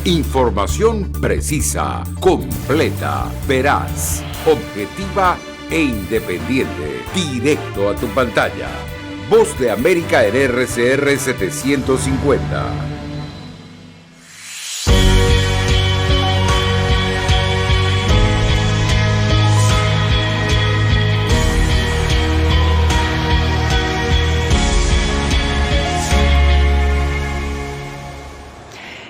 Información precisa, completa, veraz, objetiva e independiente. Directo a tu pantalla. Voz de América en RCR 750.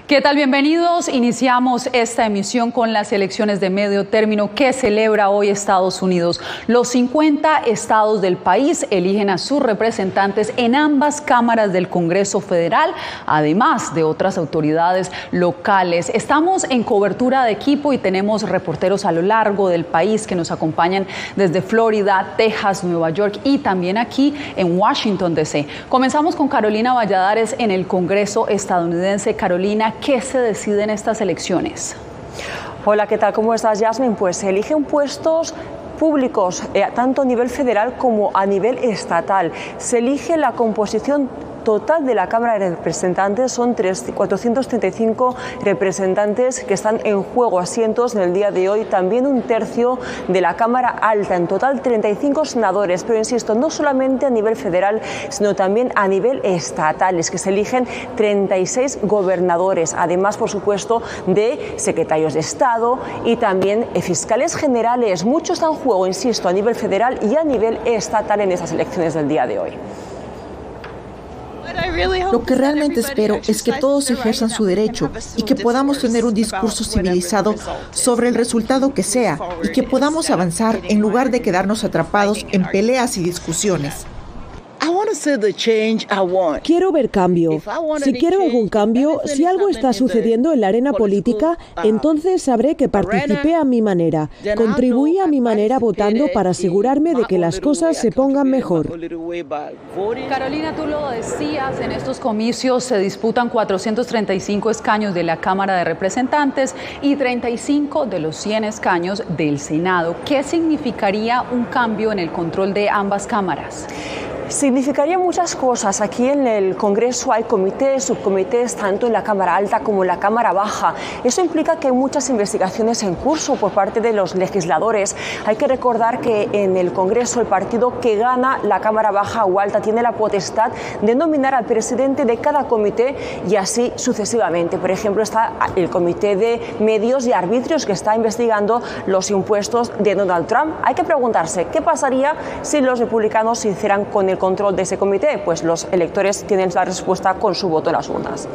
¿Qué tal? Bienvenidos. Iniciamos esta emisión con las elecciones de medio término que celebra hoy Estados Unidos. Los 50 estados del país eligen a sus representantes en ambas cámaras del Congreso Federal, además de otras autoridades locales. Estamos en cobertura de equipo y tenemos reporteros a lo largo del país que nos acompañan desde Florida, Texas, Nueva York y también aquí en Washington, D.C. Comenzamos con Carolina Valladares en el Congreso estadounidense. Carolina, ¿qué se decide en estas elecciones? Hola, ¿qué tal? ¿Cómo estás, Yasmin? Pues se eligen puestos públicos, tanto a nivel federal como a nivel estatal. Se elige la composición total de la Cámara de Representantes. Son 435 representantes que están en juego, asientos en el día de hoy, también un tercio de la Cámara Alta, en total 35 senadores, pero insisto, no solamente a nivel federal, sino también a nivel estatal, es que se eligen 36 gobernadores, además, por supuesto, de secretarios de Estado y también fiscales generales. Mucho está en juego, insisto, a nivel federal y a nivel estatal en esas elecciones del día de hoy. Lo que realmente espero es que todos ejerzan su derecho y que podamos tener un discurso civilizado sobre el resultado que sea y que podamos avanzar en lugar de quedarnos atrapados en peleas y discusiones. Quiero ver cambio. Si quiero algún cambio, si algo está sucediendo en la arena política, entonces sabré que participé a mi manera, contribuí a mi manera votando para asegurarme de que las cosas se pongan mejor. Carolina, tú lo decías, en estos comicios se disputan 435 escaños de la Cámara de Representantes y 35 de los 100 escaños del Senado. ¿Qué significaría un cambio en el control de ambas cámaras? Significaría muchas cosas. Aquí en el Congreso hay comités, subcomités, tanto en la Cámara Alta como en la Cámara Baja. Eso implica que hay muchas investigaciones en curso por parte de los legisladores. Hay que recordar que en el Congreso el partido que gana la Cámara Baja o Alta tiene la potestad de nominar al presidente de cada comité y así sucesivamente. Por ejemplo, está el Comité de Medios y Arbitrios que está investigando los impuestos de Donald Trump. Hay que preguntarse qué pasaría si los republicanos se hicieran con el control de ese comité. Pues los electores tienen la respuesta con su voto en las urnas.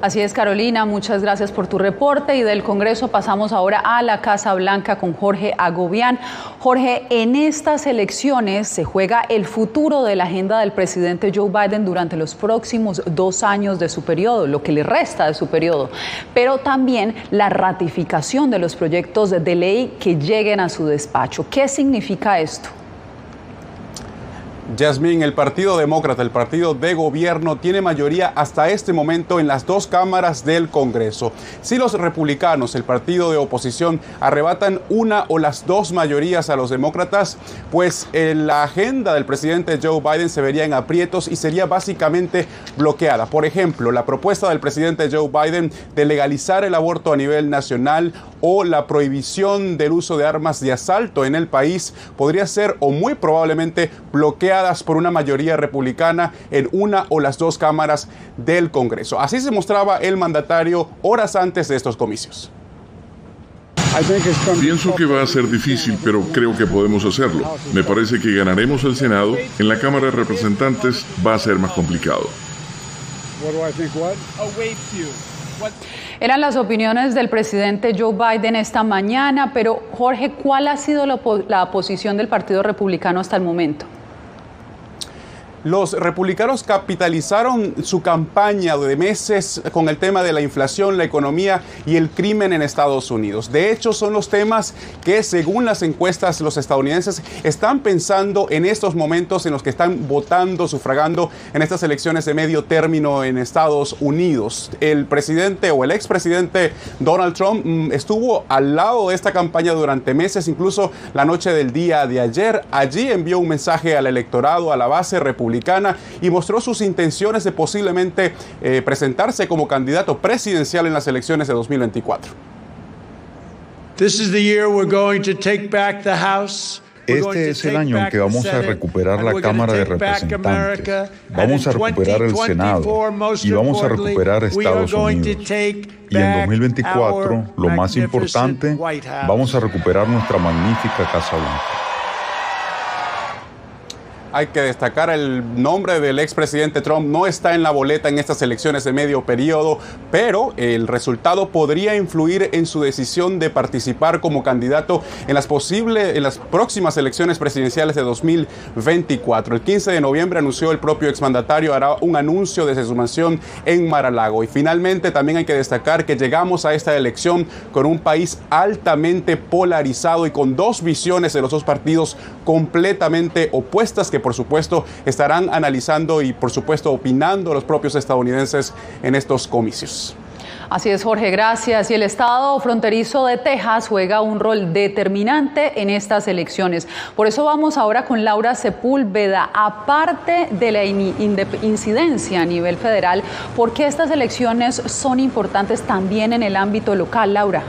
Así es, Carolina, muchas gracias por tu reporte. Y del Congreso pasamos ahora a la Casa Blanca con Jorge Agobián. Jorge, en estas elecciones se juega el futuro de la agenda del presidente Joe Biden durante los próximos 2 años de su periodo, lo que le resta de su periodo, pero también la ratificación de los proyectos de ley que lleguen a su despacho. ¿Qué significa esto? Yasmín, el Partido Demócrata, el partido de gobierno, tiene mayoría hasta este momento en las 2 cámaras del Congreso. Si los republicanos, el partido de oposición, arrebatan una o las 2 mayorías a los demócratas, pues la agenda del presidente Joe Biden se vería en aprietos y sería básicamente bloqueada. Por ejemplo, la propuesta del presidente Joe Biden de legalizar el aborto a nivel nacional o la prohibición del uso de armas de asalto en el país podría ser o muy probablemente bloqueada por una mayoría republicana en una o las 2 cámaras del Congreso. Así se mostraba el mandatario horas antes de estos comicios. Pienso que va a ser difícil, pero creo que podemos hacerlo. Me parece que ganaremos el Senado. En la Cámara de Representantes va a ser más complicado. Eran las opiniones del presidente Joe Biden esta mañana, pero Jorge, ¿cuál ha sido la posición del Partido Republicano hasta el momento? Los republicanos capitalizaron su campaña de meses con el tema de la inflación, la economía y el crimen en Estados Unidos. De hecho, son los temas que, según las encuestas, los estadounidenses están pensando en estos momentos en los que están votando, sufragando en estas elecciones de medio término en Estados Unidos. El presidente o el expresidente Donald Trump estuvo al lado de esta campaña durante meses, incluso la noche del día de ayer. Allí envió un mensaje al electorado, a la base republicana, republicana y mostró sus intenciones de posiblemente presentarse como candidato presidencial en las elecciones de 2024. Este es el año en que vamos a recuperar la Cámara de Representantes, vamos a recuperar el Senado y vamos a recuperar Estados Unidos. Y en 2024, lo más importante, vamos a recuperar nuestra magnífica Casa Blanca. Hay que destacar el nombre del expresidente Trump no está en la boleta en estas elecciones de medio periodo, pero el resultado podría influir en su decisión de participar como candidato en las próximas elecciones presidenciales de 2024. El 15 de noviembre anunció el propio exmandatario hará un anuncio de su mansión en Mar-a-Lago. Y finalmente también hay que destacar que llegamos a esta elección con un país altamente polarizado y con dos visiones de los dos partidos completamente opuestas que por supuesto estarán analizando y por supuesto opinando los propios estadounidenses en estos comicios. Así es, Jorge, gracias. Y el estado fronterizo de Texas juega un rol determinante en estas elecciones. Por eso vamos ahora con Laura Sepúlveda. Aparte de la incidencia a nivel federal, ¿por qué estas elecciones son importantes también en el ámbito local, Laura?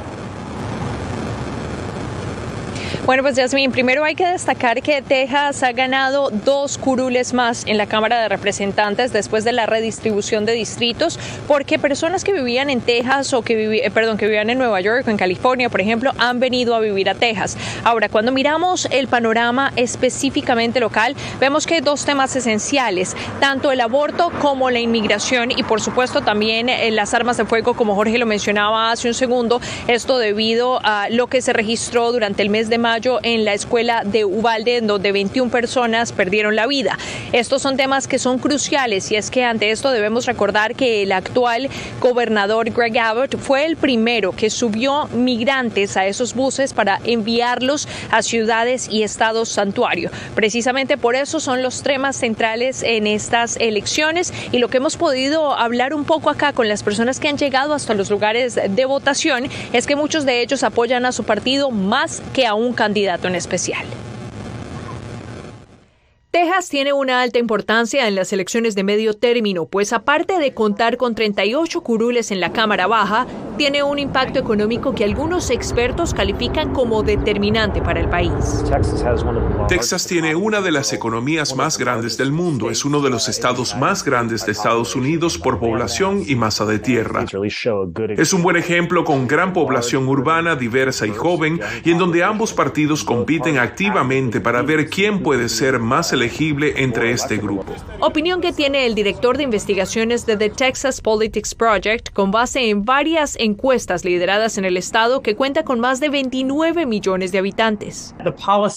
Bueno, pues Yasmín, primero hay que destacar que Texas ha ganado 2 curules más en la Cámara de Representantes después de la redistribución de distritos, porque personas que vivían en Texas o que vivían en Nueva York o en California, por ejemplo, han venido a vivir a Texas. Ahora, cuando miramos el panorama específicamente local, vemos que hay 2 temas esenciales, tanto el aborto como la inmigración y, por supuesto, también las armas de fuego, como Jorge lo mencionaba hace un segundo, esto debido a lo que se registró durante el mes de mayo en la escuela de Uvalde, en donde 21 personas perdieron la vida. Estos son temas que son cruciales y es que ante esto debemos recordar que el actual gobernador Greg Abbott fue el primero que subió migrantes a esos buses para enviarlos a ciudades y estados santuario. Precisamente por eso son los temas centrales en estas elecciones y lo que hemos podido hablar un poco acá con las personas que han llegado hasta los lugares de votación es que muchos de ellos apoyan a su partido más que a un candidato en especial. Texas tiene una alta importancia en las elecciones de medio término, pues aparte de contar con 38 curules en la Cámara Baja, tiene un impacto económico que algunos expertos califican como determinante para el país. Texas tiene una de las economías más grandes del mundo. Es uno de los estados más grandes de Estados Unidos por población y masa de tierra. Es un buen ejemplo con gran población urbana, diversa y joven, y en donde ambos partidos compiten activamente para ver quién puede ser más elegible entre este grupo. Opinión que tiene el director de investigaciones de The Texas Politics Project con base en varias encuestas lideradas en el estado que cuenta con más de 29 millones de habitantes.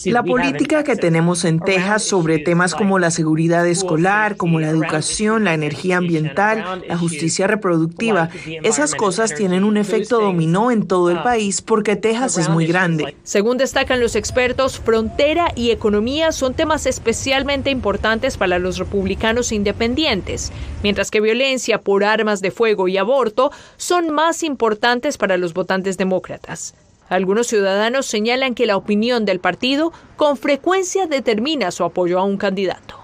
La política que tenemos en Texas sobre temas como la seguridad escolar, como la educación, la energía ambiental, la justicia reproductiva, esas cosas tienen un efecto dominó en todo el país porque Texas es muy grande. Según destacan los expertos, frontera y economía son temas especialmente importantes para los republicanos independientes, mientras que violencia por armas de fuego y aborto son más importantes para los votantes demócratas. Algunos ciudadanos señalan que la opinión del partido con frecuencia determina su apoyo a un candidato.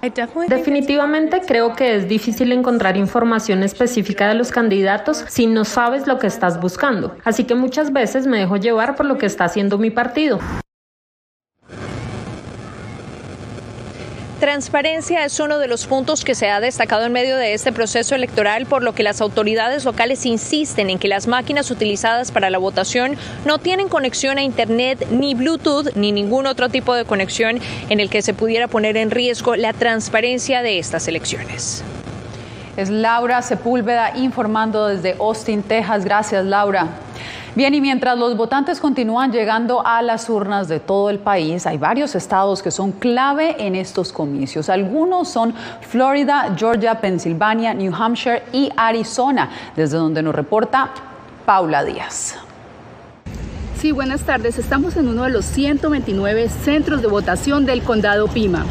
Definitivamente creo que es difícil encontrar información específica de los candidatos si no sabes lo que estás buscando. Así que muchas veces me dejo llevar por lo que está haciendo mi partido. Transparencia es uno de los puntos que se ha destacado en medio de este proceso electoral, por lo que las autoridades locales insisten en que las máquinas utilizadas para la votación no tienen conexión a Internet, ni Bluetooth, ni ningún otro tipo de conexión en el que se pudiera poner en riesgo la transparencia de estas elecciones. Es Laura Sepúlveda informando desde Austin, Texas. Gracias, Laura. Bien, y mientras los votantes continúan llegando a las urnas de todo el país, hay varios estados que son clave en estos comicios. Algunos son Florida, Georgia, Pensilvania, New Hampshire y Arizona, desde donde nos reporta Paula Díaz. Sí, buenas tardes. Estamos en uno de los 129 centros de votación del condado Pima,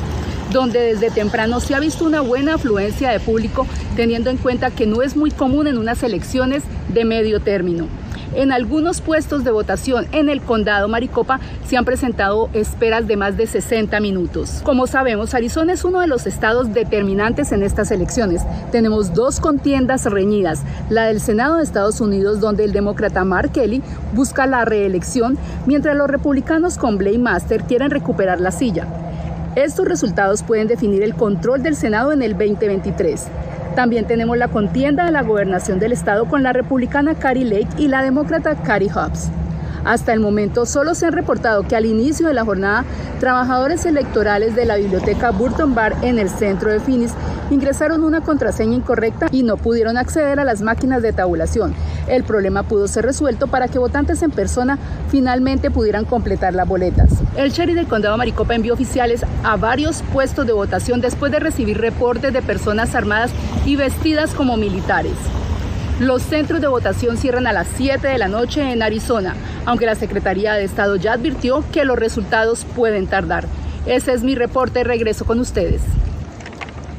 donde desde temprano se ha visto una buena afluencia de público, teniendo en cuenta que no es muy común en unas elecciones de medio término. En algunos puestos de votación en el condado Maricopa se han presentado esperas de más de 60 minutos. Como sabemos, Arizona es uno de los estados determinantes en estas elecciones. Tenemos dos contiendas reñidas, la del Senado de Estados Unidos, donde el demócrata Mark Kelly busca la reelección, mientras los republicanos con Blake Masters quieren recuperar la silla. Estos resultados pueden definir el control del Senado en el 2023. También tenemos la contienda de la gobernación del estado con la republicana Kari Lake y la demócrata Katie Hobbs. Hasta el momento solo se han reportado que al inicio de la jornada, trabajadores electorales de la biblioteca Burton Bar en el centro de Phoenix ingresaron una contraseña incorrecta y no pudieron acceder a las máquinas de tabulación. El problema pudo ser resuelto para que votantes en persona finalmente pudieran completar las boletas. El sheriff del condado Maricopa envió oficiales a varios puestos de votación después de recibir reportes de personas armadas y vestidas como militares. Los centros de votación cierran a las 7 de la noche en Arizona, aunque la Secretaría de Estado ya advirtió que los resultados pueden tardar. Ese es mi reporte, regreso con ustedes.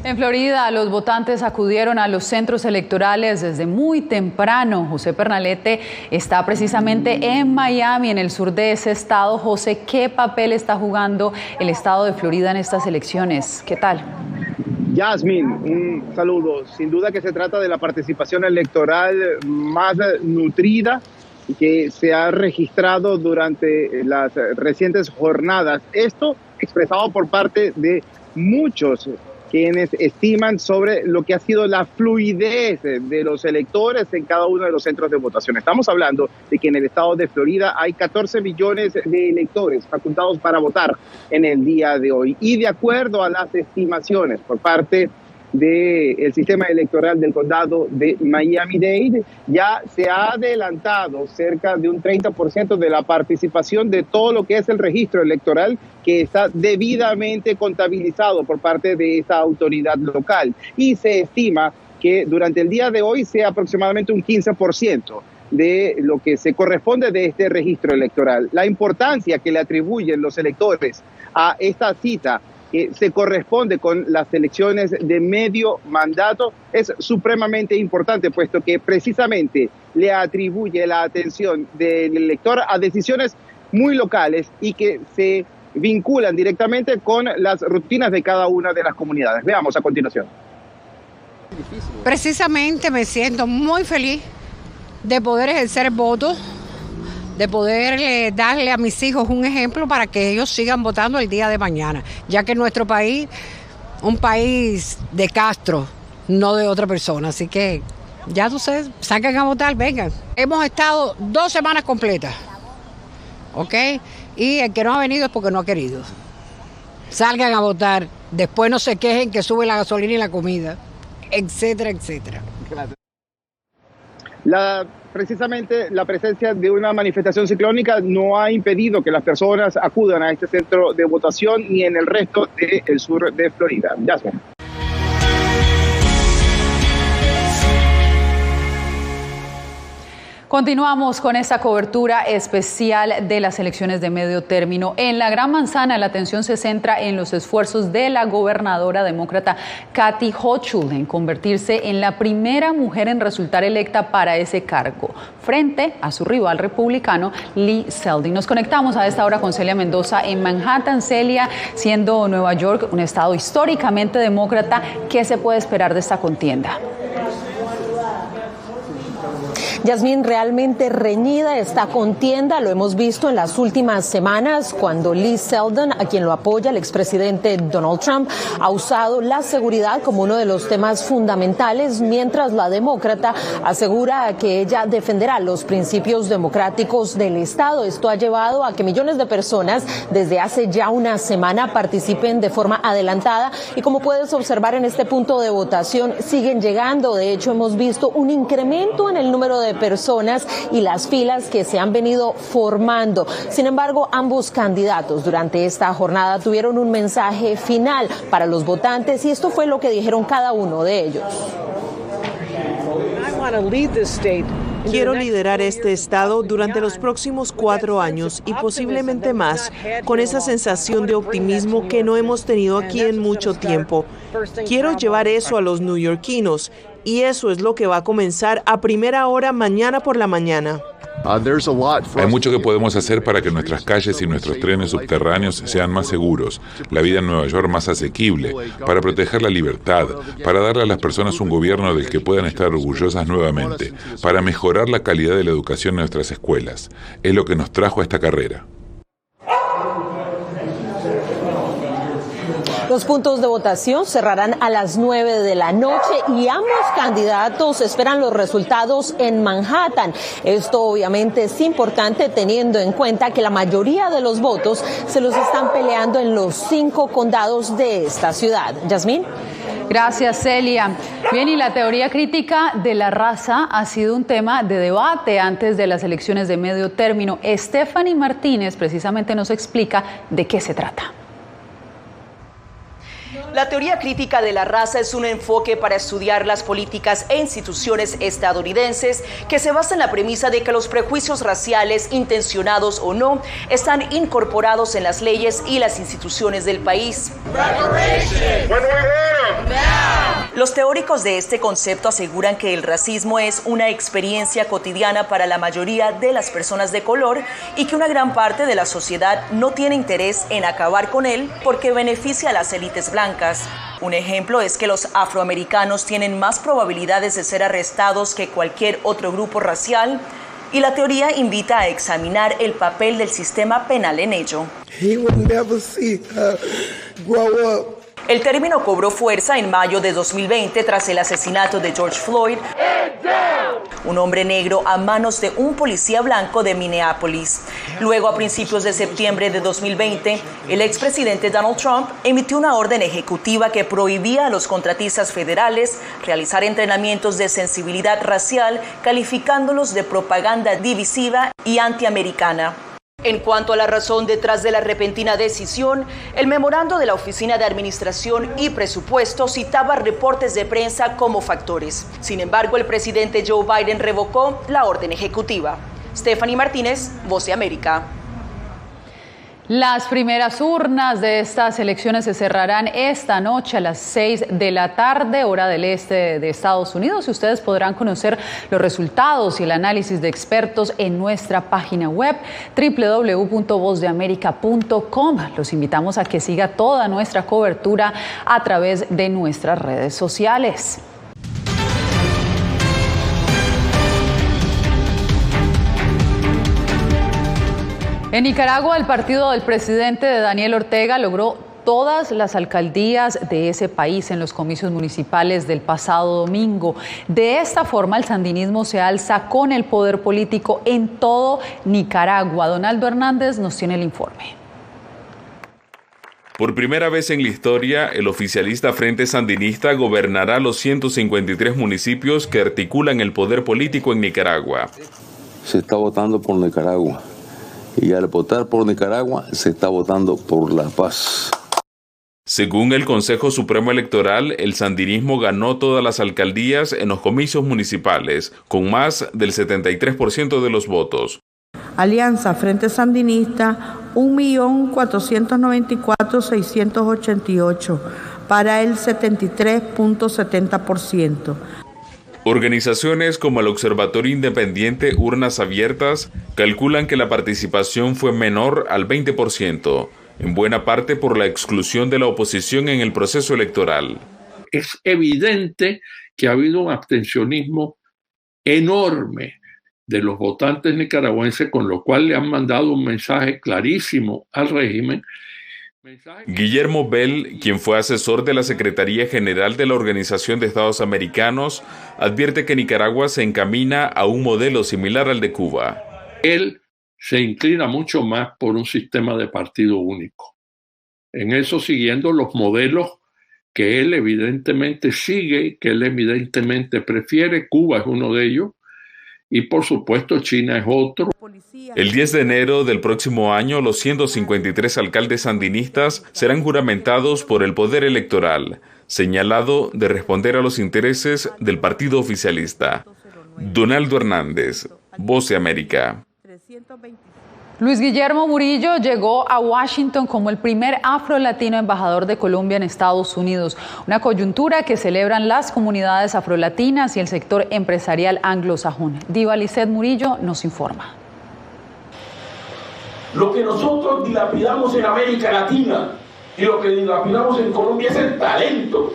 En Florida, los votantes acudieron a los centros electorales desde muy temprano. José Pernalete está precisamente en Miami, en el sur de ese estado. José, ¿qué papel está jugando el estado de Florida en estas elecciones? ¿Qué tal? Yasmin, un saludo. Sin duda que se trata de la participación electoral más nutrida que se ha registrado durante las recientes jornadas. Esto expresado por parte de muchos quienes estiman sobre lo que ha sido la fluidez de los electores en cada uno de los centros de votación. Estamos hablando de que en el estado de Florida hay 14 millones de electores facultados para votar en el día de hoy. Y de acuerdo a las estimaciones por parte del sistema electoral del condado de Miami-Dade, ya se ha adelantado cerca de un 30% de la participación de todo lo que es el registro electoral que está debidamente contabilizado por parte de esa autoridad local. Y se estima que durante el día de hoy sea aproximadamente un 15% de lo que se corresponde de este registro electoral. La importancia que le atribuyen los electores a esta cita que se corresponde con las elecciones de medio mandato es supremamente importante, puesto que precisamente le atribuye la atención del elector a decisiones muy locales y que se vinculan directamente con las rutinas de cada una de las comunidades. Veamos a continuación. Precisamente me siento muy feliz de poder ejercer el voto, de poder darle a mis hijos un ejemplo para que ellos sigan votando el día de mañana, ya que nuestro país, un país de Castro, no de otra persona, así que ya ustedes salgan a votar, vengan. Hemos estado 2 semanas completas, ¿ok? Y el que no ha venido es porque no ha querido. Salgan a votar, después no se quejen que sube la gasolina y la comida, etcétera, etcétera. Precisamente la presencia de una manifestación ciclónica no ha impedido que las personas acudan a este centro de votación ni en el resto del sur de Florida. Yasmin. Continuamos con esta cobertura especial de las elecciones de medio término. En la Gran Manzana, la atención se centra en los esfuerzos de la gobernadora demócrata Kathy Hochul en convertirse en la primera mujer en resultar electa para ese cargo, frente a su rival republicano Lee Zeldin. Nos conectamos a esta hora con Celia Mendoza en Manhattan. Celia, siendo Nueva York un estado históricamente demócrata, ¿qué se puede esperar de esta contienda? Yasmin, realmente reñida esta contienda, lo hemos visto en las últimas semanas cuando Lee Zeldin, a quien lo apoya el expresidente Donald Trump, ha usado la seguridad como uno de los temas fundamentales, mientras la demócrata asegura que ella defenderá los principios democráticos del Estado. Esto ha llevado a que millones de personas desde hace ya una semana participen de forma adelantada y, como puedes observar en este punto de votación, siguen llegando. De hecho, hemos visto un incremento en el número de personas y las filas que se han venido formando. Sin embargo, ambos candidatos durante esta jornada tuvieron un mensaje final para los votantes y esto fue lo que dijeron cada uno de ellos. Quiero liderar este estado durante los próximos 4 años y posiblemente más, con esa sensación de optimismo que no hemos tenido aquí en mucho tiempo. Quiero llevar eso a los neoyorquinos y eso es lo que va a comenzar a primera hora mañana por la mañana. Hay mucho que podemos hacer para que nuestras calles y nuestros trenes subterráneos sean más seguros, la vida en Nueva York más asequible, para proteger la libertad, para darle a las personas un gobierno del que puedan estar orgullosas nuevamente, para mejorar la calidad de la educación en nuestras escuelas. Es lo que nos trajo a esta carrera. Los puntos de votación cerrarán a las 9 de la noche y ambos candidatos esperan los resultados en Manhattan. Esto obviamente es importante teniendo en cuenta que la mayoría de los votos se los están peleando en los 5 condados de esta ciudad. Yasmín. Gracias, Celia. Bien, y la teoría crítica de la raza ha sido un tema de debate antes de las elecciones de medio término. Stephanie Martínez precisamente nos explica de qué se trata. La teoría crítica de la raza es un enfoque para estudiar las políticas e instituciones estadounidenses que se basa en la premisa de que los prejuicios raciales, intencionados o no, están incorporados en las leyes y las instituciones del país. Los teóricos de este concepto aseguran que el racismo es una experiencia cotidiana para la mayoría de las personas de color y que una gran parte de la sociedad no tiene interés en acabar con él porque beneficia a las élites blancas. Un ejemplo es que los afroamericanos tienen más probabilidades de ser arrestados que cualquier otro grupo racial, y la teoría invita a examinar el papel del sistema penal en ello. El término cobró fuerza en mayo de 2020 tras el asesinato de George Floyd, un hombre negro a manos de un policía blanco de Minneapolis. Luego, a principios de septiembre de 2020, el expresidente Donald Trump emitió una orden ejecutiva que prohibía a los contratistas federales realizar entrenamientos de sensibilidad racial, calificándolos de propaganda divisiva y antiamericana. En cuanto a la razón detrás de la repentina decisión, el memorando de la Oficina de Administración y Presupuesto citaba reportes de prensa como factores. Sin embargo, el presidente Joe Biden revocó la orden ejecutiva. Stephanie Martínez, Voz de América. Las primeras urnas de estas elecciones se cerrarán esta noche a las 6 de la tarde, hora del este de Estados Unidos, y ustedes podrán conocer los resultados y el análisis de expertos en nuestra página web www.vozdeamerica.com. Los invitamos a que siga toda nuestra cobertura a través de nuestras redes sociales. En Nicaragua, el partido del presidente Daniel Ortega logró todas las alcaldías de ese país en los comicios municipales del pasado domingo. De esta forma, el sandinismo se alza con el poder político en todo Nicaragua. Donaldo Hernández nos tiene el informe. Por primera vez en la historia, el oficialista Frente Sandinista gobernará los 153 municipios que articulan el poder político en Nicaragua. Se está votando por Nicaragua. Y al votar por Nicaragua, se está votando por la paz. Según el Consejo Supremo Electoral, el sandinismo ganó todas las alcaldías en los comicios municipales, con más del 73% de los votos. Alianza Frente Sandinista, 1.494.688, para el 73.70%. Organizaciones como el Observatorio Independiente Urnas Abiertas calculan que la participación fue menor al 20%, en buena parte por la exclusión de la oposición en el proceso electoral. Es evidente que ha habido un abstencionismo enorme de los votantes nicaragüenses, con lo cual le han mandado un mensaje clarísimo al régimen. Guillermo Bell, quien fue asesor de la Secretaría General de la Organización de Estados Americanos, advierte que Nicaragua se encamina a un modelo similar al de Cuba. Él se inclina mucho más por un sistema de partido único. En eso, siguiendo los modelos que él evidentemente sigue, que él evidentemente prefiere. Cuba es uno de ellos. Y por supuesto China es otro. El 10 de enero del próximo año, los 153 alcaldes sandinistas serán juramentados por el Poder Electoral, señalado de responder a los intereses del partido oficialista. Donaldo Hernández, Voz de América. Luis Guillermo Murillo llegó a Washington como el primer afrolatino embajador de Colombia en Estados Unidos, una coyuntura que celebran las comunidades afrolatinas y el sector empresarial anglosajón. Diva Lisset Murillo nos informa. Lo que nosotros dilapidamos en América Latina y lo que dilapidamos en Colombia es el talento.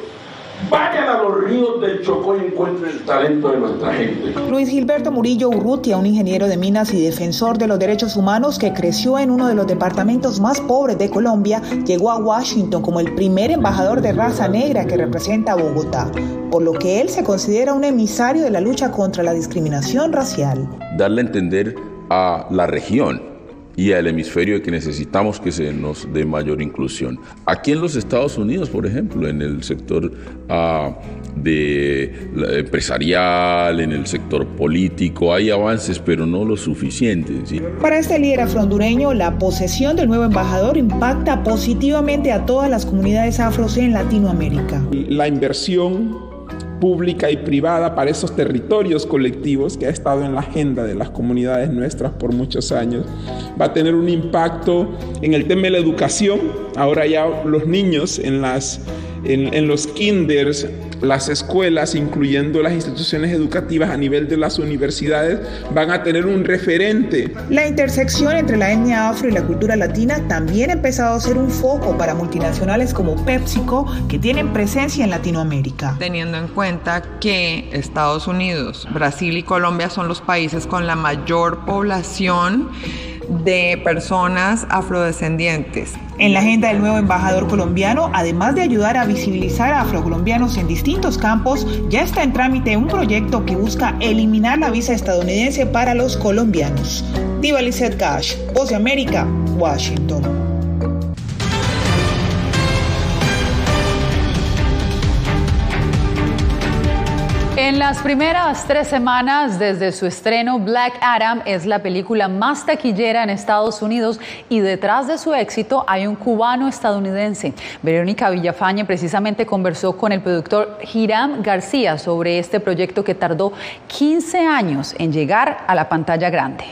Vayan a los ríos del Chocó y encuentren el talento de nuestra gente. Luis Gilberto Murillo Urrutia, un ingeniero de minas y defensor de los derechos humanos que creció en uno de los departamentos más pobres de Colombia, llegó a Washington como el primer embajador de raza negra que representa a Bogotá, por lo que él se considera un emisario de la lucha contra la discriminación racial. Darle a entender a la región y al hemisferio de que necesitamos que se nos dé mayor inclusión. Aquí en los Estados Unidos, por ejemplo, en el sector empresarial, en el sector político, hay avances, pero no lo suficientes, ¿sí? Para este líder afrohondureño, la posesión del nuevo embajador impacta positivamente a todas las comunidades afros en Latinoamérica. La inversión pública y privada para esos territorios colectivos que ha estado en la agenda de las comunidades nuestras por muchos años, va a tener un impacto en el tema de la educación. Ahora ya los niños en los kinders, las escuelas, incluyendo las instituciones educativas a nivel de las universidades, van a tener un referente. La intersección entre la etnia afro y la cultura latina también ha empezado a ser un foco para multinacionales como PepsiCo, que tienen presencia en Latinoamérica. Teniendo en cuenta que Estados Unidos, Brasil y Colombia son los países con la mayor población de personas afrodescendientes. En la agenda del nuevo embajador colombiano, además de ayudar a visibilizar a afrocolombianos en distintos campos, ya está en trámite un proyecto que busca eliminar la visa estadounidense para los colombianos. Diva Lisset Cash, Voz de América, Washington. En las primeras 3 semanas desde su estreno, Black Adam es la película más taquillera en Estados Unidos y detrás de su éxito hay un cubano estadounidense. Verónica Villafañe precisamente conversó con el productor Hiram García sobre este proyecto que tardó 15 años en llegar a la pantalla grande.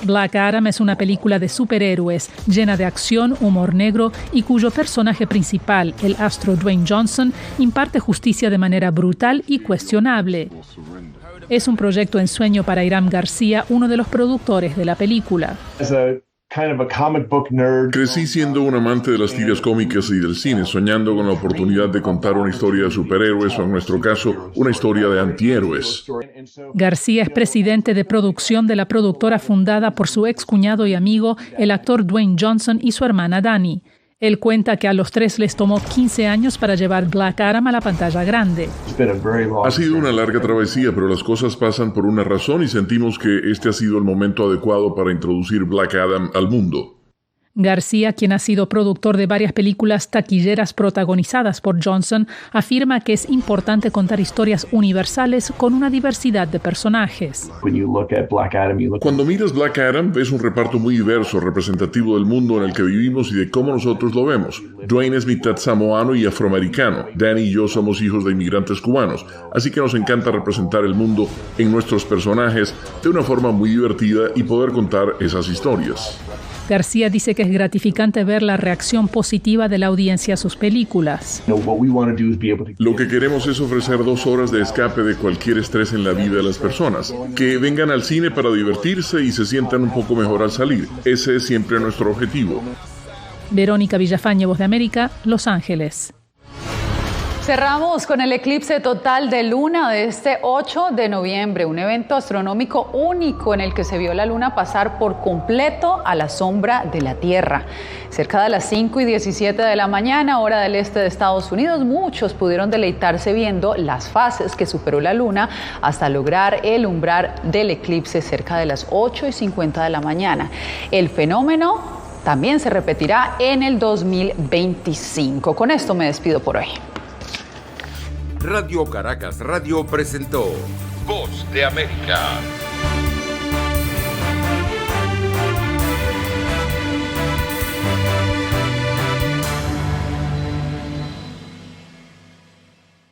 Black Adam es una película de superhéroes llena de acción, humor negro y cuyo personaje principal, el astro Dwayne Johnson, imparte justicia de manera brutal y cuestionable. Es un proyecto ensueño para Hiram García, uno de los productores de la película. Crecí siendo un amante de las tiras cómicas y del cine, soñando con la oportunidad de contar una historia de superhéroes o, en nuestro caso, una historia de antihéroes. García es presidente de producción de la productora fundada por su excuñado y amigo, el actor Dwayne Johnson, y su hermana Dani. Él cuenta que a los 3 les tomó 15 años para llevar Black Adam a la pantalla grande. Ha sido una larga travesía, pero las cosas pasan por una razón y sentimos que este ha sido el momento adecuado para introducir Black Adam al mundo. García, quien ha sido productor de varias películas taquilleras protagonizadas por Johnson, afirma que es importante contar historias universales con una diversidad de personajes. Cuando miras Black Adam, ves un reparto muy diverso, representativo del mundo en el que vivimos y de cómo nosotros lo vemos. Dwayne es mitad samoano y afroamericano. Danny y yo somos hijos de inmigrantes cubanos, así que nos encanta representar el mundo en nuestros personajes de una forma muy divertida y poder contar esas historias. García dice que es gratificante ver la reacción positiva de la audiencia a sus películas. Lo que queremos es ofrecer 2 horas de escape de cualquier estrés en la vida de las personas. Que vengan al cine para divertirse y se sientan un poco mejor al salir. Ese es siempre nuestro objetivo. Verónica Villafañe, Voz de América, Los Ángeles. Cerramos con el eclipse total de luna de este 8 de noviembre, un evento astronómico único en el que se vio la luna pasar por completo a la sombra de la Tierra. Cerca de las 5:17 de la mañana, hora del este de Estados Unidos, muchos pudieron deleitarse viendo las fases que superó la luna hasta lograr el umbral del eclipse cerca de las 8:50 de la mañana. El fenómeno también se repetirá en el 2025. Con esto me despido por hoy. Radio Caracas Radio presentó Voz de América.